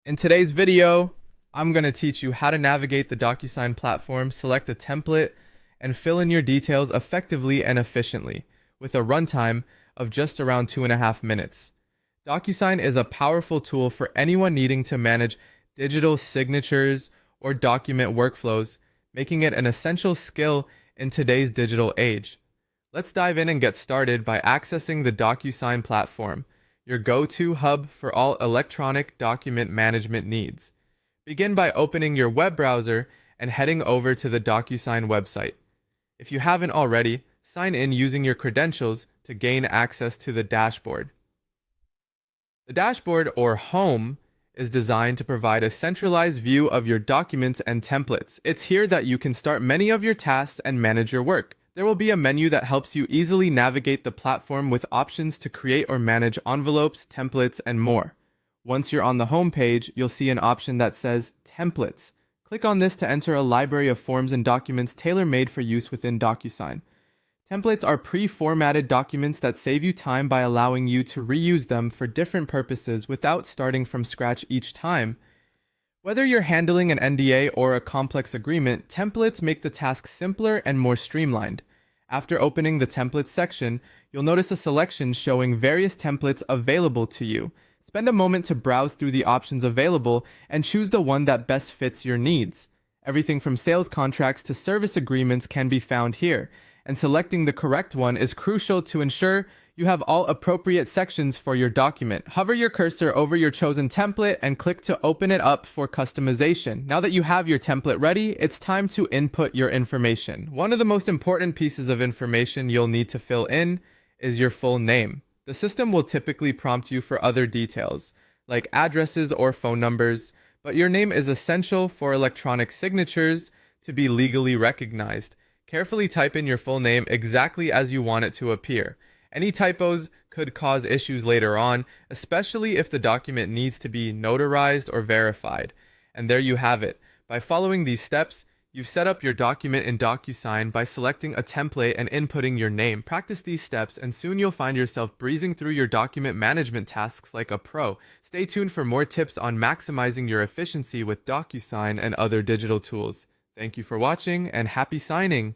In today's video, I'm going to teach you how to navigate the DocuSign platform, select a template, and fill in your details effectively and efficiently with a runtime of just around 2.5 minutes. DocuSign is a powerful tool for anyone needing to manage digital signatures or document workflows, making it an essential skill in today's digital age. Let's dive in and get started by accessing the DocuSign platform, your go-to hub for all electronic document management needs. Begin by opening your web browser and heading over to the DocuSign website. If you haven't already, sign in using your credentials to gain access to the dashboard. The dashboard, or home, is designed to provide a centralized view of your documents and templates. It's here that you can start many of your tasks and manage your work. There will be a menu that helps you easily navigate the platform with options to create or manage envelopes, templates, and more. Once you're on the home page, you'll see an option that says Templates. Click on this to enter a library of forms and documents tailor-made for use within DocuSign. Templates are pre-formatted documents that save you time by allowing you to reuse them for different purposes without starting from scratch each time. Whether you're handling an NDA or a complex agreement, templates make the task simpler and more streamlined. After opening the templates section, you'll notice a selection showing various templates available to you. Spend a moment to browse through the options available and choose the one that best fits your needs. Everything from sales contracts to service agreements can be found here, and selecting the correct one is crucial to ensure you have all appropriate sections for your document. Hover your cursor over your chosen template and click to open it up for customization. Now that you have your template ready, it's time to input your information. One of the most important pieces of information you'll need to fill in is your full name. The system will typically prompt you for other details, like addresses or phone numbers, but your name is essential for electronic signatures to be legally recognized. Carefully type in your full name exactly as you want it to appear. Any typos could cause issues later on, especially if the document needs to be notarized or verified. And there you have it. By following these steps, you've set up your document in DocuSign by selecting a template and inputting your name. Practice these steps and soon you'll find yourself breezing through your document management tasks like a pro. Stay tuned for more tips on maximizing your efficiency with DocuSign and other digital tools. Thank you for watching and happy signing!